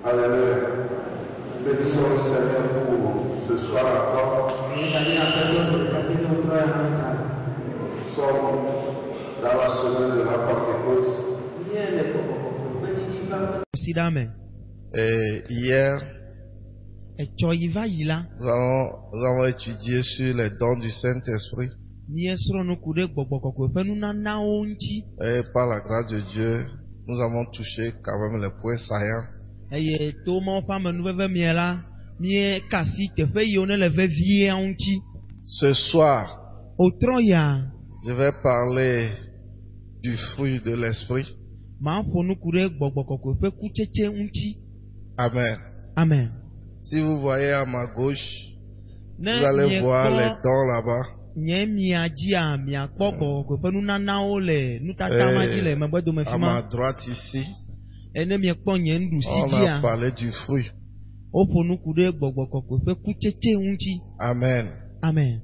Alléluia. Bénissons le Seigneur pour ce soir encore. Nous sommes dans la semaine de la Pentecôte. Et hier, nous avons étudié sur les dons du Saint-Esprit. Et par la grâce de Dieu, nous avons touché quand même les points saillants. Ce soir, je vais parler du fruit de l'esprit. Amen. Amen. Si vous voyez à ma gauche, vous allez voir les dons là-bas. À ma droite ici, on a parlé du fruit. Amen. Amen.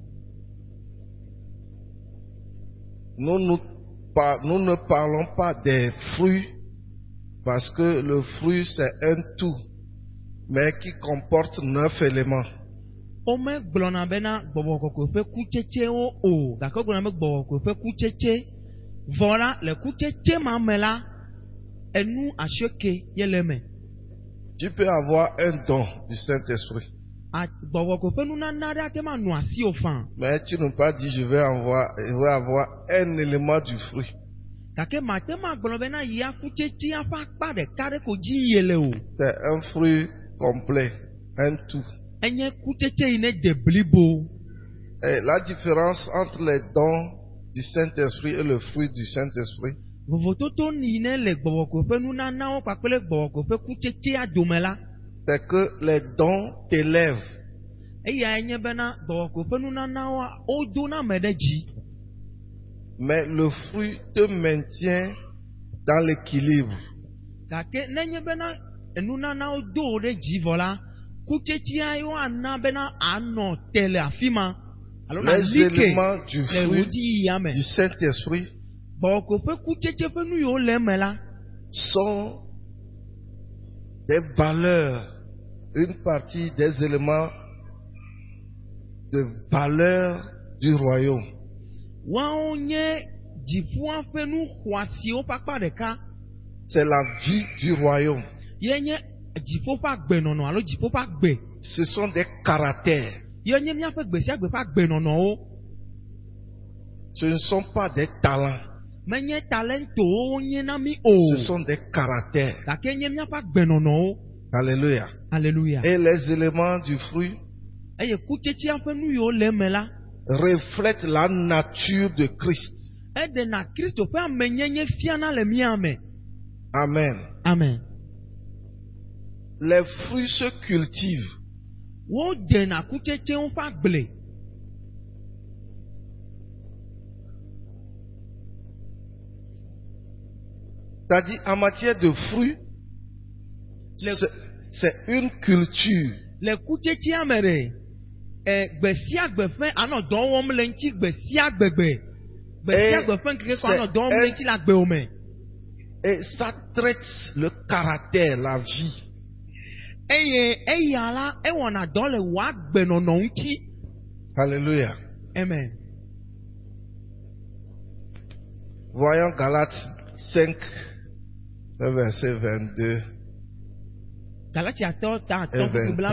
Nous ne parlons pas des fruits parce que le fruit c'est un tout, mais qui comporte 9 éléments. Tu peux avoir un don du Saint-Esprit, mais tu ne peux pas dire je vais avoir un élément du fruit. C'est un fruit complet, un tout. Et la différence entre les dons du Saint-Esprit et le fruit du Saint-Esprit, c'est que les dons t'élèvent. Mais le fruit te maintient dans l'équilibre. Les éléments du fruit du Saint-Esprit sont des valeurs, une partie des éléments de valeur du royaume. C'est la vie du royaume. Ce sont des caractères. Ce ne sont pas des talents. Ce sont des caractères. Alléluia. Alléluia. Et les éléments du fruit reflètent la nature de Christ. Amen. Amen. Les fruits se cultivent. C'est-à-dire en matière de fruits, c'est une culture. Et ça traite le caractère, la vie. Alléluia. Amen. Voyons Galates 5, verset 22. Et 23.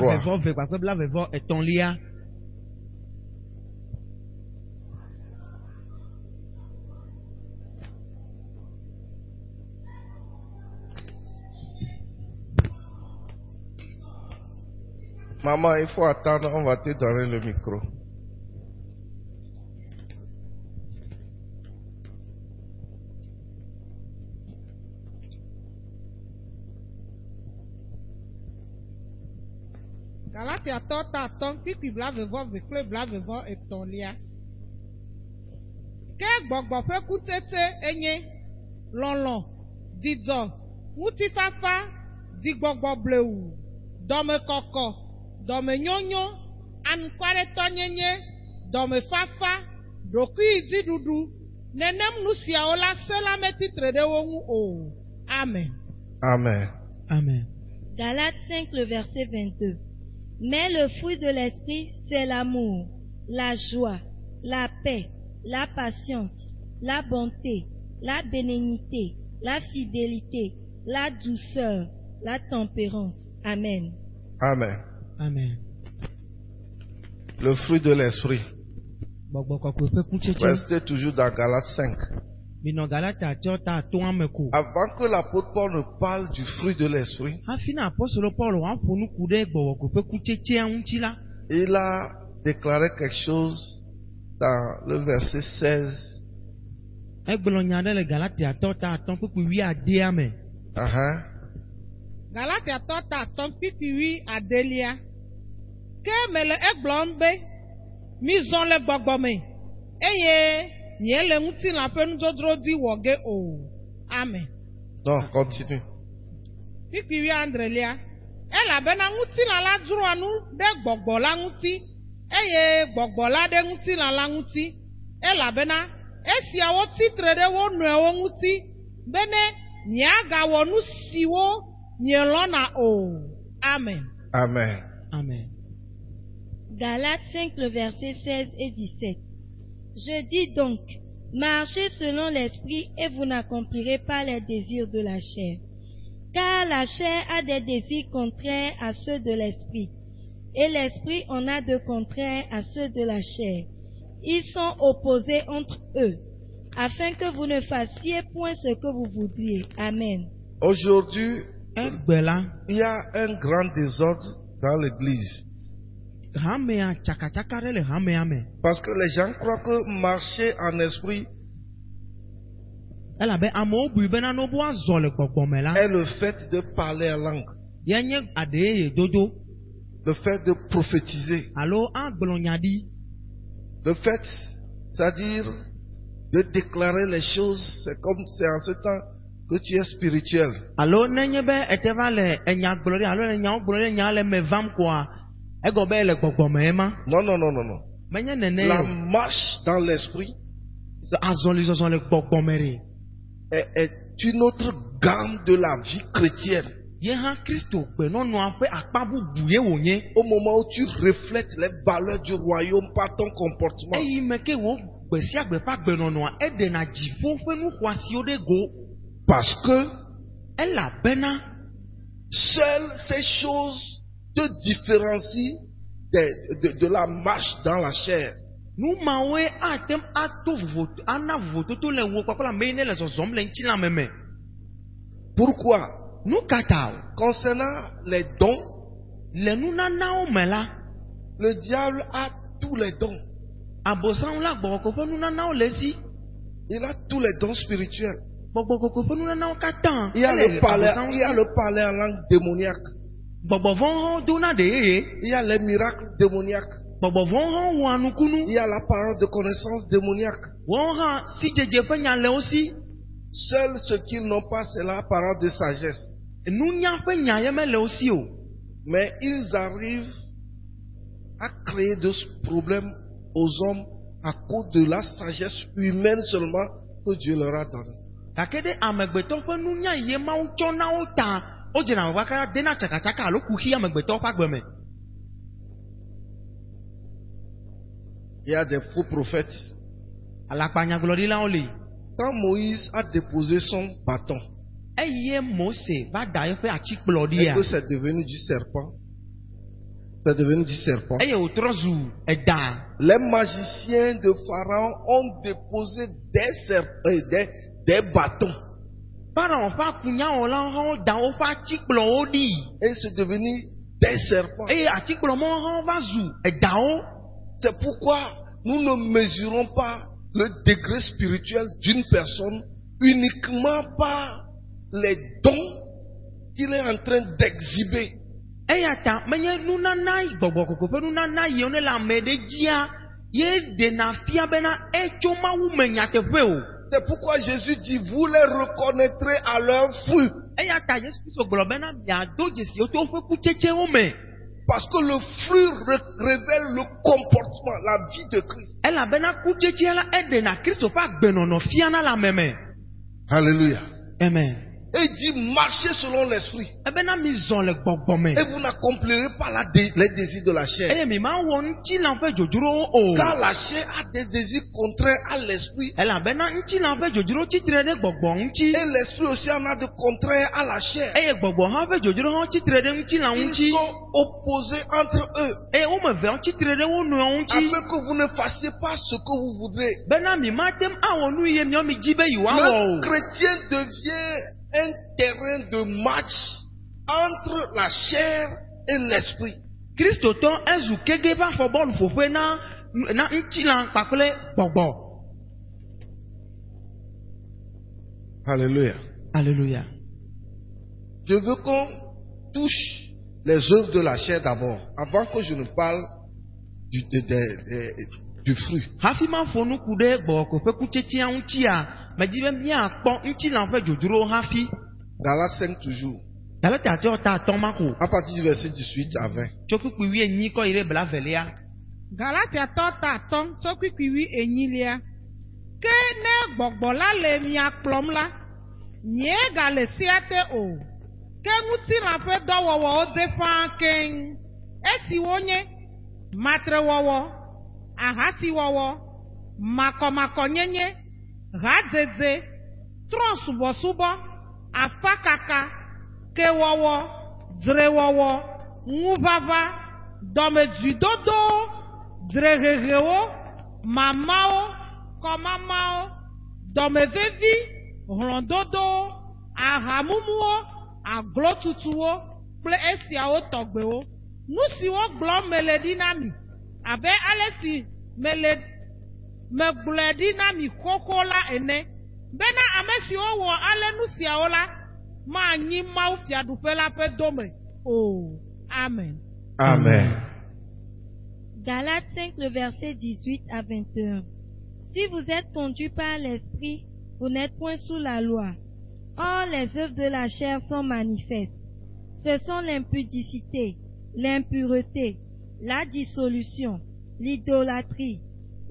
Maman, il faut attendre, on va te donner le micro. Galatia tota tong pipi blavevɔ vekle blavevɔ etɔ̃lia. Ke gbɔgbɔ ƒe kutete enye lɔlɔ̃, dzidzɔ, ŋutifafa, dzigbɔgbɔ blewu, dɔmekɔkɔ, dɔmenyonyo, anukwãɖetɔnyenye, dɔmefafa, ɖokuidziɖuɖu. Nenem nu siawo la se la metitre ɖe wo ŋu o. Amen. Amen. Amen. Galates 5, le verset 22. Mais le fruit de l'esprit, c'est l'amour, la joie, la paix, la patience, la bonté, la bénignité, la fidélité, la douceur, la tempérance. Amen. Amen. Amen. Le fruit de l'esprit. Gbɔgbɔ kɔkɔeƒe kutsetse. Restez toujours dans Galates 5. Minɔ Galata tsɔ ta to ame ko. Avant que l'apôtre Paul ne parle du fruit de l'esprit, Hafi na apɔstolo Paul woaƒo nuku ɖe gbɔgbɔ kutsetsea ŋuti la, il a déclaré quelque chose dans le verset 16. egblɔ nya ɖe le Galatiatɔ ta 1:10 me. Galatiatɔ ta 1:10 ke mele egblɔm be mizɔ le gbɔgbɔ me eye miele ŋutilã ƒe nudodro di wɔ ge o. Amen. Non, continue. 10:10 elabena ŋutilã la dzroa nu ɖe gbɔgbɔ la ŋuti eye gbɔgbɔ la ɖe ŋutilã la ŋuti elabena esiawo tsitre ɖe wo nɔewo ŋuti bene miagawɔ nu siwo mielɔna o. Amen. Amen. Amen. Galates 5, le verset 16 et 17. Je dis donc, marchez selon l'esprit et vous n'accomplirez pas les désirs de la chair. Car la chair a des désirs contraires à ceux de l'esprit, et l'esprit en a de contraires à ceux de la chair. Ils sont opposés entre eux, afin que vous ne fassiez point ce que vous voudriez. Amen. Aujourd'hui, Egbe la, il y a un grand désordre dans l'église. hamea tsakatsaka ɖe le hamea me. Parce que les gens croient que marcher en esprit Elabe amewo bui bena no bo azɔ le gbɔgbɔ me la, est le fait de parler en langue, ye nye aɖee dodo le fait de prophétiser, alo agblɔ nya ɖi, le fait, c'est-à-dire de déclarer les choses. C'est comme c'est en ce temps que tu es spirituel. alo nenye be ete va le enya gblɔ ɖi alo le nyawo gblɔ ɖi nya le me vam koa, egɔ be le gbɔgbɔ me ema. Non, non, non, non, non. Menye nene La o. marche dans l'esprit Azɔlizɔzɔ le gbɔgbɔ me ɖi. est une autre gamme de la vie chrétienne. Ye hã Kristo gbenɔnɔa ƒe akpa bubu ye wònye. Au moment où tu reflètes les valeurs du royaume par ton comportement. Eyi me ke wo gbe sia gbe ƒe agbenɔnɔa eɖena dziƒo ƒe nu xɔasiwo ɖe go. Parce que Elabena seules ces choses te différencient de la marche dans la chair. nu mawoe atem ato ana vovototo le wo kpakple ame yi ne le zɔzɔm le ŋutilã me. Pourquoi? Nu ka ta o? Concernant les dons, Le nunanawo me la, le diable a tous les dons. abosam la gbɔgbɔ ƒe nunanawo le esi. Il a tous les dons spirituels. Gbɔgbɔ ƒe nunanawo katã. Il y a ele le parler, abosam il y a le parler en langue démoniaque. Gbɔgbɔ vɔ̃ hã dona ɖe yeye. Il y a les miracles démoniaques. Gbɔgbɔ vɔ̃ hã wɔa nukunu. Il y a la parole de connaissance démoniaque. Wɔn hã si dzedze ƒe nya le wo si. Seul ce qu'ils n'ont pas, c'est la parole de sagesse. Nunya ƒe nya ye mele wo si o. Mais ils arrivent à créer des problèmes aux hommes à cause de la sagesse humaine seulement que Dieu leur a donnée. Gake ɖe amegbetɔ ƒe nunya yi Mawu tsɔ na wo ta, wodzena agbagba dena tsakatsaka alo kuxi amegbetɔ ƒe agbe me. Il y a des faux prophètes. Alakpanyagblɔɖilawo li. Quand Moïse a déposé son bâton Eye Mose va da eƒe et atsikplɔɖia. que c'est devenu du serpent, c'est devenu du serpent. Eye wòtrɔ zu eda. Les magiciens de Pharaon ont déposé des bâtons Pharaon ƒe akunyawɔlawo hã woda woƒe atsikplɔwo ɖi. et c'est devenu des serpents. Eye atsikplɔmɔwo hã va zu edawo. C'est pourquoi nous ne mesurons pas le degré spirituel d'une personne uniquement par les dons qu'il est en train d'exhiber. Eya ta menye nunana gbɔgbɔ koko ƒe nunana yiwo ne le ame ɖe dzia ye ɖena fia bena etso Mawu me nyateƒe o. C'est pourquoi Jésus dit, vous les reconnaîtrez à leurs fruits. Eya ta Yesu Kristo gblɔ bena miado dzesiwo to woƒe kutsetsewo me. Parce que le fruit révèle le comportement, la vie de Christ. Elabena kutsetsea la eɖena Kristo ƒe agbenɔnɔ fiana le ame me. Alléluia. Amen. Et il dit marchez selon l'esprit. Ebena mi zɔn le gbɔgbɔ me. Et vous n'accomplirez pas les désirs de la chair. Eye mi ma wɔ ŋutilã ƒe dzodzro o. Car la chair a des désirs contraires à l'esprit. Elabena ŋutilã ƒe dzodzro tsitre ɖe gbɔgbɔ ŋuti. Et l'esprit aussi en a de contraires à la chair. Eye gbɔgbɔ hã ƒe dzodzro hã tsitre ɖe ŋutilã Ils ŋuti. sont opposés entre eux. Eye wo ame eve tsitre ɖe wo nɔewo ŋuti. Afin que vous ne fassiez pas ce que vous voudrez. Bena mi ma tem awɔ nu ye miɔ mi dzi be yewoawɔ Le o. chrétien devient un terrain de match entre la chair et l'esprit. Kristotɔ ezu kege ƒe afɔbɔlu ƒoƒe na ŋutilã kpakple gbɔgbɔ. Alléluia. Alléluia. Je veux qu'on touche les œuvres de la chair d'abord, avant que je ne parle du fruit. Hafi ma fɔ nuku ɖe gbɔgbɔ ƒe kutsetsea ŋutia, medzi be miakpɔ ŋutilã ƒe dzodzro hafi. Galates 5 toujours. Galate atɔ ta atɔ ma ko. À partir du verset 18 à 20. Tso kpukpui 18 kɔ yi ɖe bla velia. Galatiatɔ ta atɔ tso kpikpui 18. Ke ne gbɔgbɔ la le mia kplɔm la, nyegale sia te o. Ke ŋutilã ƒe dɔwɔwɔwo de ƒãa keŋ. Esiwo nye matrewɔwɔ, ahasiwɔwɔ, makɔmakɔnyenye, ɣadzedze, trɔ̃subɔsubɔ, afakaka, kewɔwɔ, dzrewɔwɔ, ŋuʋaʋã, dɔmedzoedodo, dzrehehewo, mamawo, kɔmamawo, dɔmevevi, hlɔ̃dodo, ahamumuwo, aglotutuwo kple esiawo tɔgbewo. Nu siwo gblɔm mele ɖi na mi, abe ale si megblɔe ɖi na mi xoxo la ene, bena ame siwo wɔ ale nu siawo la, manyi Mawu fiaɖuƒe la ƒe dome o. Amen. Amen. Galates 5, le verset 18 à 21. Si vous êtes conduits par l'esprit, vous n'êtes point sous la loi. Or, les œuvres de la chair sont manifestes. Ce sont l'impudicité, l'impureté, la dissolution, l'idolâtrie,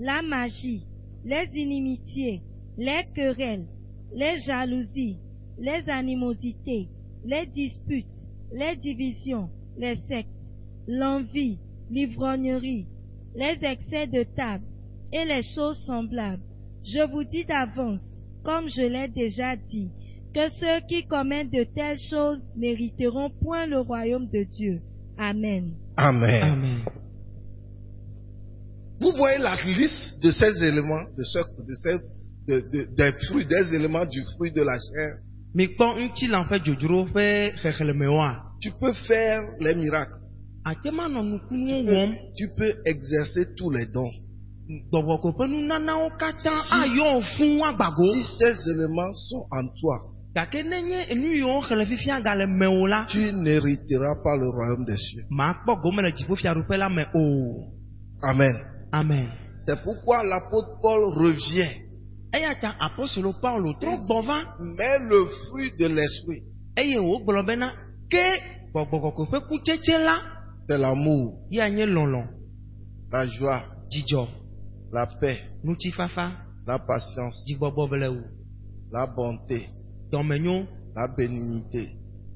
la magie, les inimitiés, les querelles, les jalousies, les animosités, les disputes, les divisions, les sectes, l'envie, l'ivrognerie, les excès de table et les choses semblables. Je vous dis d'avance, comme je l'ai déjà dit, que ceux qui commettent de telles choses n'hériteront point le royaume de Dieu. Amen. Amen. Amen. Vous voyez la liste de ces éléments, des fruits, des éléments du fruit de la chair. Mi kpɔ ŋutilã ƒe dzodzro ƒe xexlemewoa. Tu peux faire les miracles. Ate ma nɔ nukunuwo wɔm. Tu peux exercer tous les dons. Gbɔgbɔ ko ƒe nunanawo katã ayɔ fũu agbago. Si ces éléments sont en toi, Gake nenye nu yiwo xele fifia gale mewò la, tu n'hériteras pas le royaume des cieux. makpɔ gome le dziƒofiaɖuƒe la me o. Amen. Amen. C'est pourquoi l'apôtre Paul revient. Eya ta apostolo Paulo trɔ gbɔ va, Mais le fruit de l'esprit, eye wògblɔ bena ke gbɔgbɔ kɔkɔe ƒe kutsetse la, c'est l'amour, ya nye lɔlɔ, la joie, dzidzɔ, la paix, ŋutifafa, la patience, dzigbɔgbɔ blewu, la bonté, dɔmenyo, la bénignité,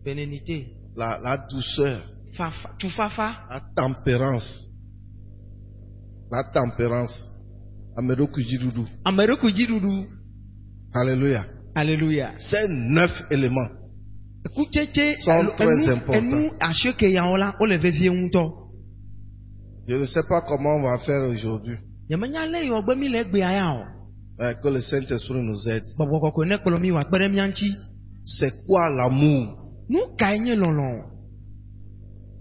benenité, la douceur, tufafa, la tempérance. La tempérance. Amerokujidudu. ameɖokuidziɖuɖu. Alléluia. Alléluia. Ces 9 éléments Kutsetse sont très importants. enu asieke yawo la, wole vevie ŋutɔ. Je ne sais pas comment on va faire aujourd'hui. Nyemenya le yiwo gbe mi le egbea ya o. Que le Saint-Esprit nous aide. Gbɔgbɔ kɔkɔe ne kplɔ mi wòakpe ɖe mía ŋuti. C'est quoi l'amour? Nu kae nye lɔlɔ?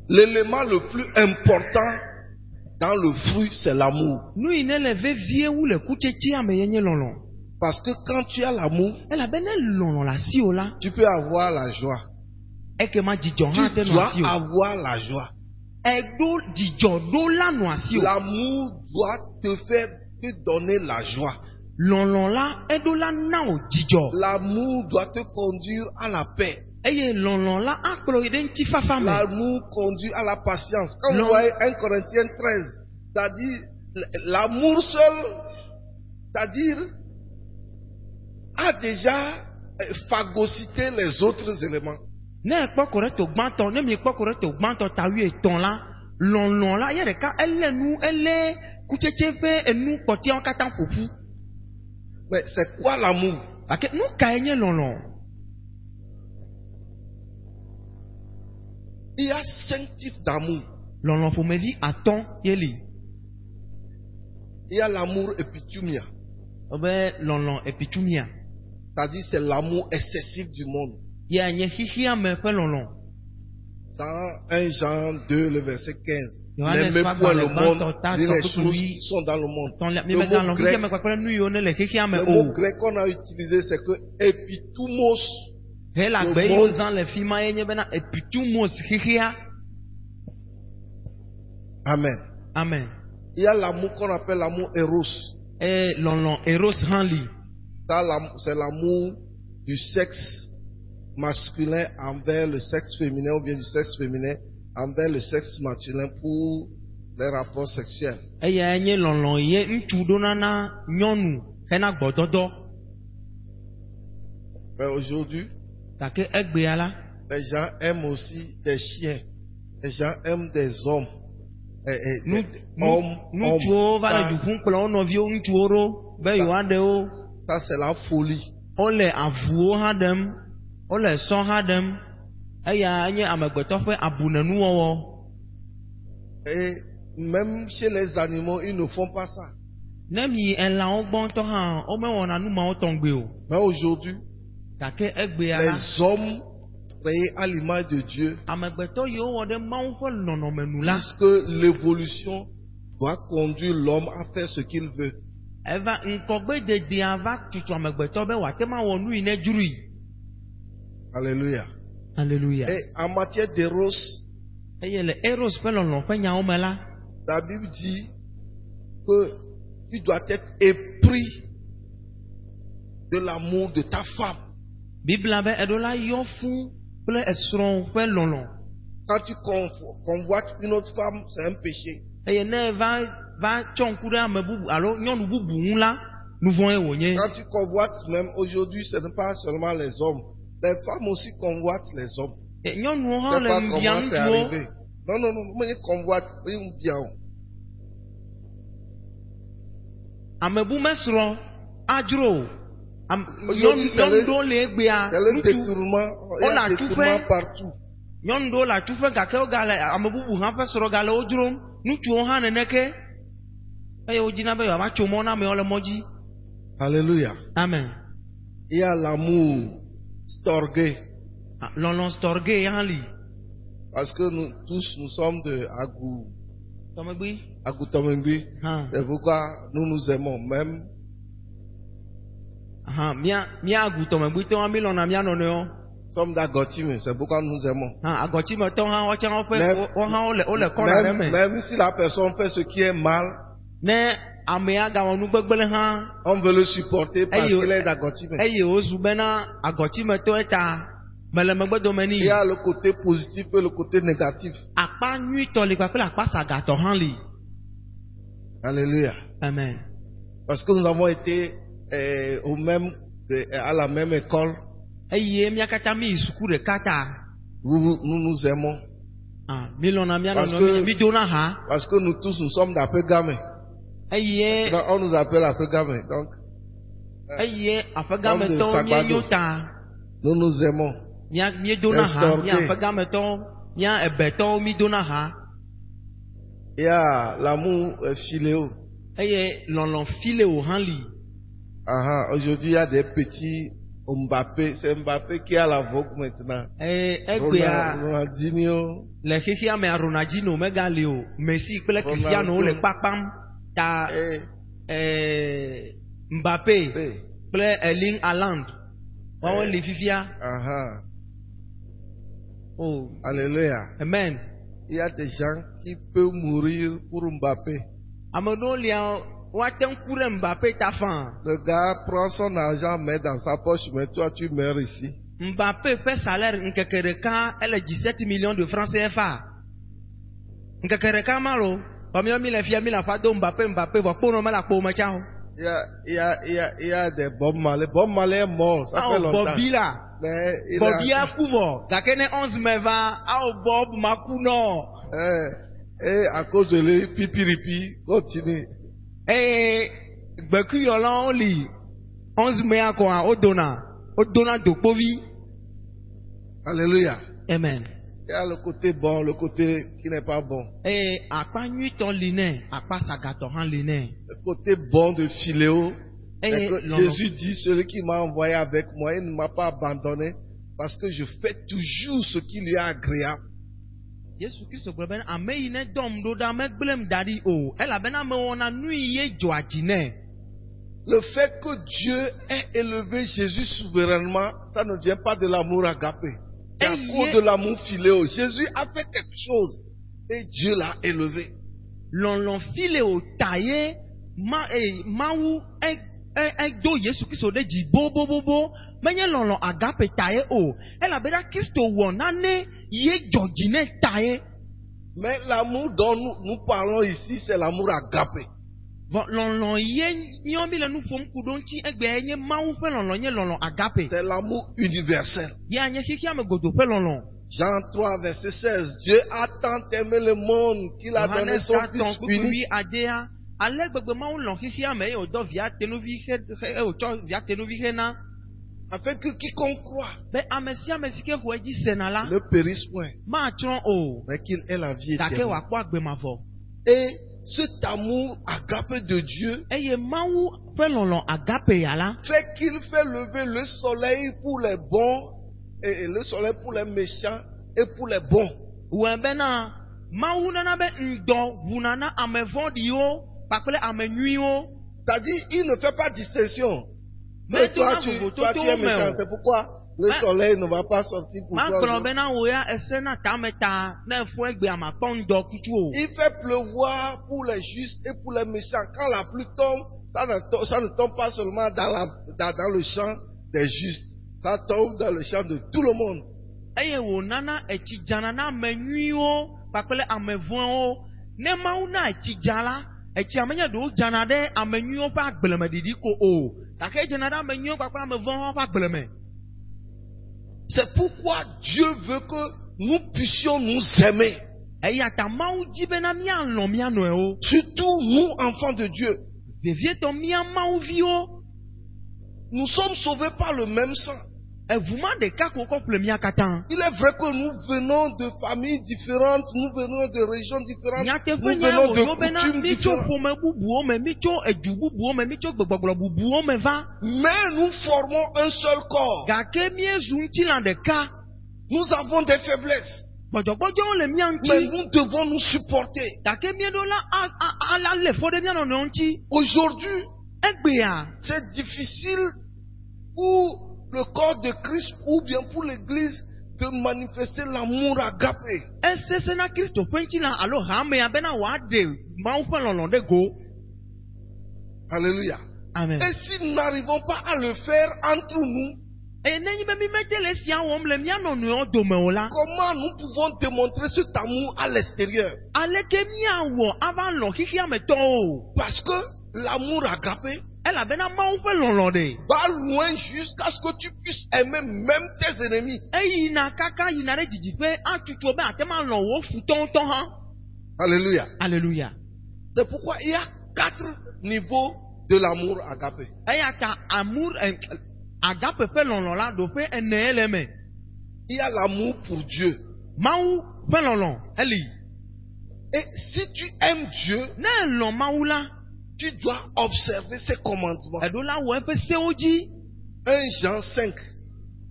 L'élément le plus important dans le fruit, c'est l'amour. Nu yi ne le vevie wu le kutsetsea me ye nye lɔlɔ. Parce que quand tu as l'amour, Elabena lɔlɔ le asiwò la, tu peux avoir la joie. ekema dzidzɔ Tu hã te nɔ dois asiwò. avoir la joie. Eɖo dzidzɔ ɖo la nɔ asiwò. L'amour doit te donner la joie. Lɔlɔ la eɖo la na wò dzidzɔ. L'amour doit te conduire à la paix. Eye lɔlɔ la akplɔ yi ɖe ŋutifafa me. L'amour conduit à la patience. Quand Non. vous voyez 1 Corinthiens 13, c'est-à-dire l'amour seul, c'est-à-dire a déjà phagocyter les autres éléments. Ne ekpɔ correct gbãtɔ, ne mi kpɔ correct gbãtɔ ta 8 la, lɔlɔ la ya ɖeka ele kutsetse ƒe enu kpɔtiawo katã ƒoƒu. Mais c'est quoi l'amour? Ake nu kae nye lɔlɔ? Il y a 5 types d'amour. Lɔlɔ ƒomevi atɔ̃ ye li. Il y a l'amour epithumia. Obe lɔlɔ epitumia. C'est-à-dire c'est l'amour excessif du monde. Ya nye xixia me ƒe lɔlɔ. Dans 1 Jean 2, le verset 15. Johannes N'aimez va point dans le le monde, bâton, ni les tâton, choses oui. qui sont dans le monde. Le Le mot grec qu'on a utilisé, c'est que epitumos. Amen. Amen. Il y a l'amour qu'on appelle l'amour eros. C'est l'amour du sexe masculin envers le sexe féminin, ou bien du sexe féminin envers le sexe masculin pour les rapports sexuels. Mais aujourd'hui, les gens aiment aussi des chiens. Les gens aiment des hommes. Ça, c'est la folie. Et même chez les animaux, ils ne font pas ça. Mais aujourd'hui, les hommes créés à l'image de Dieu disent que l'évolution doit conduire l'homme à faire ce qu'il veut. Alléluia. Alléluia. Et en matière d'éros, la Bible dit que tu dois être épris de l'amour de ta femme. Quand tu convoites une autre femme, c'est un péché. Quand tu convoites, même aujourd'hui, ce n'est pas seulement les hommes. Les femmes aussi convoitent les hommes. Je ne sais pas comment c'est arrivé. Non, moi je convoite, bien. Aujourd'hui, c'est le détournement. Il y a un détournement partout. Alléluia. Amen. Il y a l'amour storgé. Parce que nous tous, nous sommes de Agou Tomengbi. C'est pourquoi nous nous aimons même. Nous sommes d'Agotime, c'est pourquoi nous nous aimons. Même si la personne fait ce qui est mal, on veut le supporter parce qu'il est d'Agotime. Il y a le côté positif et le côté négatif. Alléluia. Amen. Parce que nous avons été à la même école. Nous nous aimons. Parce que nous tous, nous sommes d'Apegame. On nous appelle Apegame. Donc, nous nous aimons. Il y a l'amour philéo. Aujourd'hui, il y a des petits Mbappé. C'est Mbappé qui a la vogue maintenant. Ronaldinho. Mbappé. Erling Haaland. Oh. Alléluia. Amen. Il y a des gens qui peuvent mourir pour Mbappé. Le gars prend son argent, met dans sa poche, mais toi tu meurs ici. Mbappé fait salaire elle est 17 millions de francs CFA. Il y a des Bob Marley. Bob Marley est mort, ça fait longtemps. Bobby là. Mais il Bobby a... a couvert. Gakene 11 mai va. Bob Makuno. Et à cause de lui, pipiripi, continue. Et Beku Yolan li. 11 mai à quoi? Odona Dokovi. Alléluia. Amen. Il y a le côté bon, le côté qui n'est pas bon. Et à quoi nuit ton liné? À quoi ça gâte en liné? Le côté bon de Philéo. Et C'est que Jésus dit, celui qui m'a envoyé avec moi, il ne m'a pas abandonné parce que je fais toujours ce qui lui est agréable. Jésus Christ a ame yi ne dɔm ɖo ɖa megblẽm da ɖi o elabena mewɔna nu ye dzɔadzi. Le fait que Dieu ait élevé Jésus souverainement, ça ne vient pas de l'amour agapé. C'est à cause de l'amour philéo. Jésus a fait quelque chose et Dieu l'a élevé. Lɔlɔ philéo ta ye mawu do Yesu Kristo ɖe dzi bobobobo menye lɔlɔ agape ta ye o elabena Kristo wɔ nane ye dzɔdzi ne ta ye. Mais l'amour dont nous parlons ici, c'est l'amour agapé. Lɔlɔ ye nyɔmi le nu ƒom ku ɖo ŋuti egbe nye mawu ƒe lɔlɔ nye lɔlɔ agape. C'est l'amour universel. Ya nye xixia me godo ƒe lɔlɔ. Jean 3, verset 16. Dieu a tant aimé le monde qu'il a donné son Fils unique. Ale gbegbe mawu lɔ xixia me eye wòdɔ via tenuvi xe wòtsɔ via tenuvi xe na. Afin que quiconque croit Be ame sia ame si ke xɔ edzi sena la. ne périsse point, Matsrɔ̃ o. mais qu'il ait la vie Gake éternelle. wòakpɔ agbemavɔ. Et cet amour agapé de Dieu Eye mawu ƒe lɔlɔ agape ya la. fait qu'il fait lever le soleil pour les bons et le soleil pour les méchants et pour les bons. Wɔ bena mawu nana be ŋdɔ ʋuna na ame vɔ̃ɖiwo kpakple ame nyuiwo. C'est-à-dire, il ne fait pas distinction. Mais Mais toi, tu es méchant. C'est pourquoi le soleil ne va pas sortir pour toi. Magblɔ bena wò ya ese na tame ta ne fɔ egbe amakpɔ ŋdɔ kutu o. Il fait pleuvoir pour les justes et pour les méchants. Quand la pluie tombe, ça ne tombe pas seulement dans le champ des justes. Ça tombe dans le champ de tout le monde. Eye wònana etsi dzana na ame nyuiwo kpakple ame vɔ̃wo. Ne mawu na etsi dza la, etsi amenye ɖewo dzana ɖe ame nyuiwo ƒe agblemeɖiɖi ko o. Gake dzana ɖe ame nyuiwo kpakple ame vɔ̃wo ƒe agbleme. C'est pourquoi Dieu veut que nous puissions nous aimer. Eya ta mawu dzi bena míalɔ̃ mía nɔewo. Surtout nous, enfants de Dieu. Vevietɔ mía mawuviwo. Nous sommes sauvés par le même sang. Evuma ɖeka ko kɔ ƒle mía katã. Il est vrai que nous venons de familles différentes, nous venons de régions différentes, Nyateƒe nous nya venons de wòyo bena coutumes mítso différentes. ƒome bubuwo me, mítso edu bubuwo me, mítso gbegbɔgblɔ bubuwo me va. Mais nous formons un seul corps. Gake míezu ŋutilã ɖeka. Nous avons des faiblesses. Gbɔdzɔgbɔdzɔwo le mía Mais ŋuti. nous devons nous supporter. Gake míeɖo la ala le fɔ ɖe mía nɔnɔewo ŋuti. Aujourd'hui, Egbea, c'est difficile pour le corps de Christ ou bien pour l'église de manifester l'amour agapé. esese na Kristo ƒe ŋutilã alo hamea bena wòaɖe Mawu ƒe lɔlɔ ɖe go. Alléluia. Amen. Et si nous n'arrivons pas à le faire entre nous, Eye nenyi be mi mete le esia wɔm le mía nɔnɔewo dome o la, comment nous pouvons démontrer cet amour à l'extérieur? aleke míawɔ ava lɔ̃ xixia me tɔwo? Parce que l'amour agapé Elabena Mawu ƒe lɔlɔ ɖe. va loin jusqu'à ce que tu puisses aimer même tes ennemis. Eyina kaka yina ɖe dzidziƒe atutu be ate ma lɔ̃ wò futɔwo tɔ hã. Alléluia. Alléluia. C'est pourquoi il y a 4 niveaux de l'amour agapé. Eya ta amour agape ƒe lɔlɔ la ɖoƒe ene le me. Il y a l'amour pour Dieu. Mawu ƒe lɔlɔ eli. Et si tu aimes Dieu, Ne lɔ̃ Mawu la, tu dois observer ses commandements. eɖo la wɔ eƒe sewo dzi. 1 Jean 5.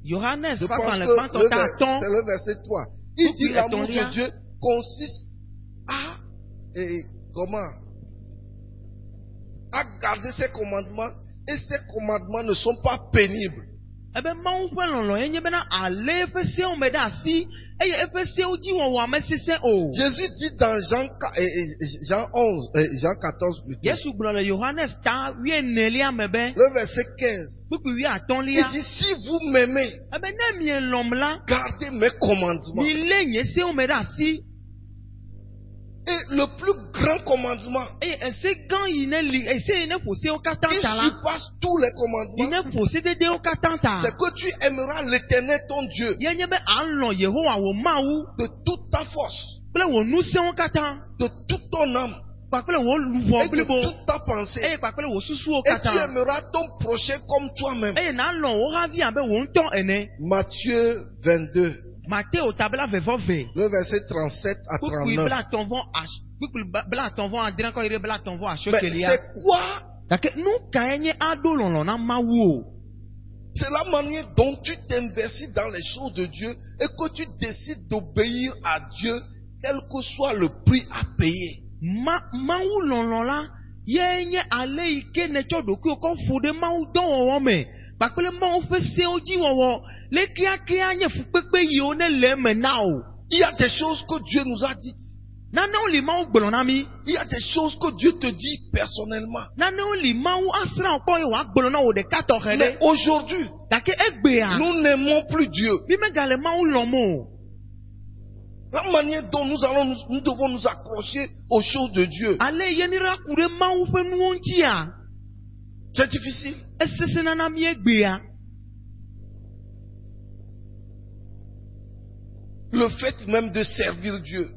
Yohanes Je ƒe pense agbalẽ que gbãtɔ ta c'est atɔ̃. le verset 3. Il Tout dit le l'amour temps, de Dieu consiste à garder ses commandements, et ses commandements ne sont pas pénibles. Ebe Mawu ƒe lɔlɔ ye nye bena ale eƒe sewo me ɖe asi eye eƒe sewo dzi wɔwɔ mesesẽ o. Jésus dit dans Jean 14 plutôt, Yesu gblɔ le Yohanes ta 14 me be, le verset 15. kpukpui Il 15. dit, si vous m'aimez, Ebe ne mielɔ̃m la, gardez mes commandements. milé nye sewo me ɖe asi. Et le plus grand commandement, Et c'est quand il ne faut se au qui katanta là. surpasse tous les Il commandements, ne faut se de au katanta. c'est que tu aimeras l'Éternel ton Dieu Il y a be alon Yehowa wo mawu. de toute ta force, Ple wo nu se o katan. de toute ton âme Pa ple wo luvo et de blibo. toute ta pensée. E pa ple wo susu o Et tu katan. aimeras ton prochain comme toi-même. E na lon o ha vi abe wo nton ene. Matthieu 22, Matteo tabla vevove. le verset 37 à Kukui 39. bla tonvon a kukui bla tonvon adran ko ire bla tonvon a Mais shokelia. c'est quoi? Dake nou ka enye ado lon na mawu. C'est la manière dont tu t'investis dans les choses de Dieu et que tu décides d'obéir à Dieu, quel que soit le prix à payer. Mawu lon la ye nye ale ike ne tso doku ko fode mawu don wo me. Pakele mawu fe se oji wo le kiakia nye fukpekpe yi o ne le me na o. Il y a des choses que Dieu nous a dites. Nane o li mawu gbelo na mi. Il y a des choses que Dieu te dit personnellement. Nane o li mawu asra ko ye wa gbelo na o de ka to Mais hele. aujourd'hui, Dake egbe a. nous n'aimons plus Dieu. Bi me gale mawu lon mo. La manière dont nous devons nous accrocher aux choses de Dieu, Ale ye ni ra kure mawu fe nu onti a. c'est difficile. Esese nana mi egbe a. Le fait même de servir Dieu,